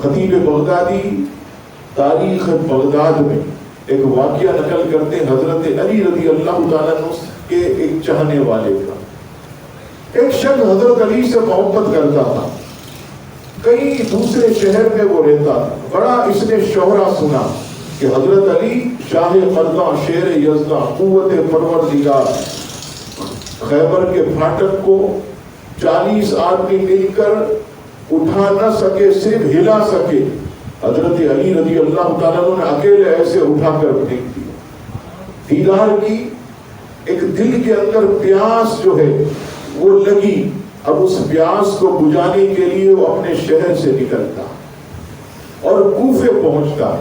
خطیب بغدادی تاریخ بغداد میں ایک واقعہ نقل کرتے ہیں حضرت علی رضی اللہ تعالیٰ عنہ کے ایک چاہنے والے کا۔ ایک شخص حضرت علی سے محبت کرتا تھا، کئی دوسرے شہر میں وہ رہتا تھا۔ بڑا اس نے شہرہ سنا کہ حضرت علی شاہ مردہ شیر یزدہ قوت پروردگار خیبر کے پھاٹک کو 40 آدمی مل کر اٹھا نہ سکے، صرف ہلا سکے، حضرت علی رضی اللہ تعالیٰ نے اکیلے ایسے اٹھا کر پھینک دیا۔ دیدار کی ایک دل کے اندر پیاس جو ہے وہ لگی، اب اس پیاس کو بجھانے کے لیے وہ اپنے شہر سے نکلتا اور کوفے پہنچتا،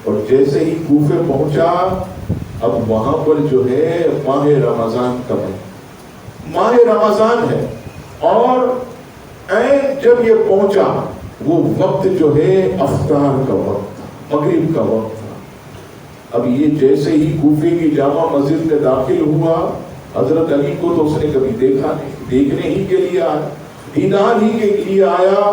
اور جیسے ہی کوفے پہنچا اب وہاں پر جو ہے ماہ رمضان کا ماہ رمضان ہے، اور جب یہ پہنچا وہ وقت جو ہے افطار کا وقت تھا، مغرب کا وقت تھا۔ اب یہ جیسے ہی کوفے کی جامع مسجد میں داخل ہوا، حضرت علی کو تو اس نے کبھی دیکھا نہیں، دیکھنے ہی کے لیے آیا، دیدار ہی کے لیے آیا۔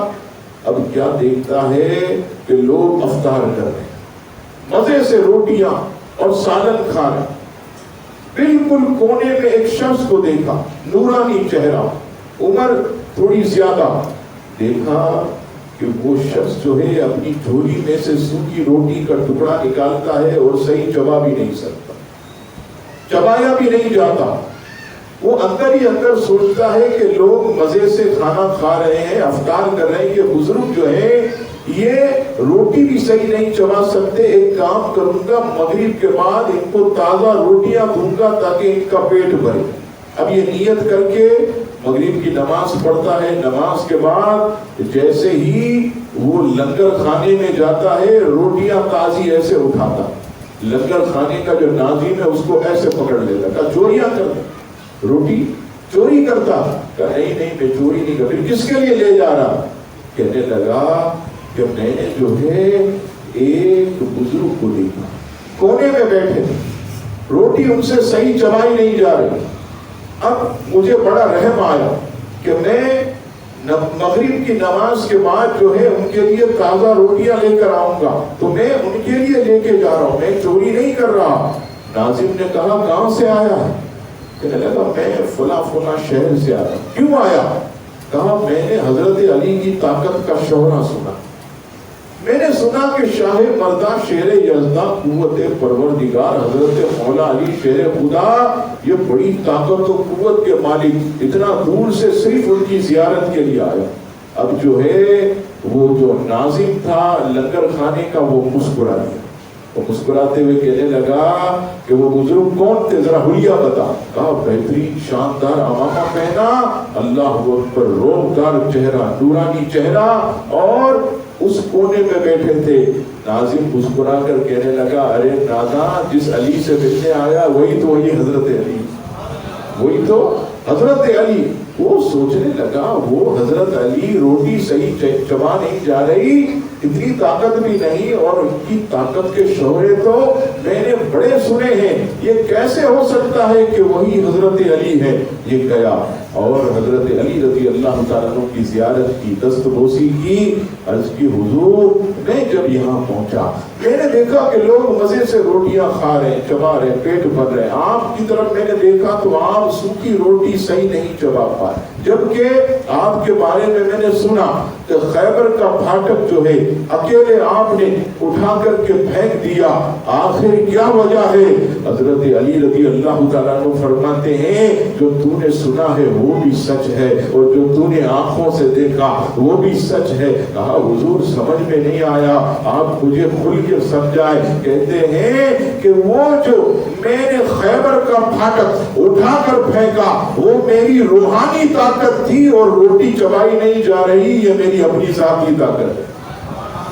اب کیا دیکھتا ہے کہ لوگ افطار کر رہے ہیں، مزے سے روٹیاں اور سالن کھا رہے ہیں۔ بالکل کونے میں ایک شخص کو دیکھا، نورانی چہرہ، عمر تھوڑی زیادہ، دیکھا کہ وہ شخص جو ہے اپنی جھولی میں سے سوکھی روٹی کا ٹکڑا نکالتا ہے اور صحیح چبا بھی نہیں سکتا، چبایا بھی نہیں جاتا۔ وہ اندر ہی اندر سوچتا ہے کہ لوگ مزے سے کھانا کھا رہے ہیں، افطار کر رہے ہیں، یہ بزرگ جو ہے یہ روٹی بھی صحیح نہیں چبا سکتے، ایک کام کروں گا مغرب کے بعد ان کو تازہ روٹیاں دوں گا تاکہ ان کا پیٹ بھرے۔ اب یہ نیت کر کے مغرب کی نماز پڑھتا ہے، نماز کے بعد جیسے ہی وہ لنگر خانے میں جاتا ہے روٹیاں تازی ایسے اٹھاتا، لنگر خانے کا جو ناظم ہے اس کو ایسے پکڑ لیتا، کہا چوریاں کرتا، روٹی چوری کرتا، کہا نہیں میں چوری نہیں کرتا، پھر کس کے لیے لے جا رہا؟ کہنے لگا کہ میں نے جو ہے ایک بزرگ کو دیکھا، کونے میں بیٹھے، روٹی ان سے صحیح چبائی نہیں جا رہی۔ اب مجھے بڑا رحم آیا کہ میں مغرب کی نماز کے بعد جو ہے ان کے لیے تازہ روٹیاں لے کر آؤں گا، تو میں ان کے لیے لے کے جا رہا ہوں، میں چوری نہیں کر رہا۔ ناظم نے کہا کہاں سے آیا ہے؟ کہنے لگا میں فلاں شہر سے آیا۔ کیوں آیا؟ کہا میں نے حضرت علی کی طاقت کا شہرہ سنا، میں نے سنا کہ شاہ مردہ شیر یزدہ قوت پروردگار حضرت مولا علی شیر خدا یہ بڑی طاقت و قوت کے مالک اتنا دور سے صرف ان کی زیارت کے لیے آیا۔ اب جو ہے وہ جو ناظم تھا لنگر خانے کا وہ مسکرا دیا، وہ مسکراتے ہوئے کہنے لگا کہ وہ بزرگ کون تھے ذرا حلیہ بتا۔ کہا بہترین شاندار عمامہ پہنا، اللہ اکبر، روبدار چہرہ، نورانی چہرہ، اور اس کونے میں بیٹھے تھے۔ ناظم مسکرا کر کہنے لگا ارے دادا جس علی سے ملنے آیا وہی حضرت علی، وہی تو حضرت علی۔ وہ سوچنے لگا وہ حضرت علی روٹی صحیح چبا نہیں جا رہی، اتنی طاقت بھی نہیں، اور ان کی طاقت کے شعرے تو میں نے بڑے سنے ہیں، یہ کیسے ہو سکتا ہے کہ وہی حضرت علی ہے؟ یہ گیا اور حضرت علی رضی اللہ تعالیٰ عنہ کی زیارت کی، دست بوسی کی، عرض کی حضور میں جب یہاں پہنچا میں نے دیکھا کہ لوگ مزے سے روٹیاں کھا رہے ہیں، چبا رہے ہیں، پیٹ بھر رہے ہیں، آپ کی طرف میں نے دیکھا تو آپ سوکھی روٹی صحیح نہیں چبا پائے، جبکہ آپ کے بارے میں نے سنا کہ خیبر کا پھاٹک جو ہے اکیلے آپ نے اٹھا کر کے پھینک دیا، آخر کیا وجہ ہے؟ حضرت علی رضی اللہ تعالیٰ عنہ فرماتے ہیں جو تو نے سنا ہے وہ بھی سچ ہے، اور جو تو نے آنکھوں سے دیکھا وہ بھی سچ ہے۔ کہا حضور سمجھ میں نہیں آیا، آپ مجھے کھل کے سمجھائے۔ کہتے ہیں کہ وہ جو میں نے خیبر کا پھاٹک اٹھا کر پھینکا وہ میری روحانی طاقت تھی، اور روٹی چبائی نہیں جا رہی یہ میری اپنی ذاتی طاقت ہے،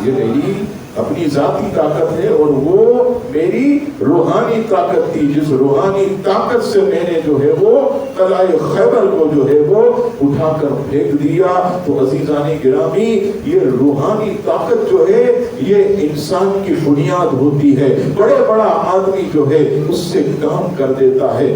یہ میری اپنی ذاتی طاقت ہے، اور وہ میری روحانی طاقت تھی، جس روحانی طاقت سے میں نے جو ہے وہ قلعہ خیبر کو جو ہے وہ اٹھا کر پھینک دیا۔ تو عزیزان گرامی یہ روحانی طاقت جو ہے یہ انسان کی بنیاد ہوتی ہے، بڑا آدمی جو ہے اس سے کام کر دیتا ہے۔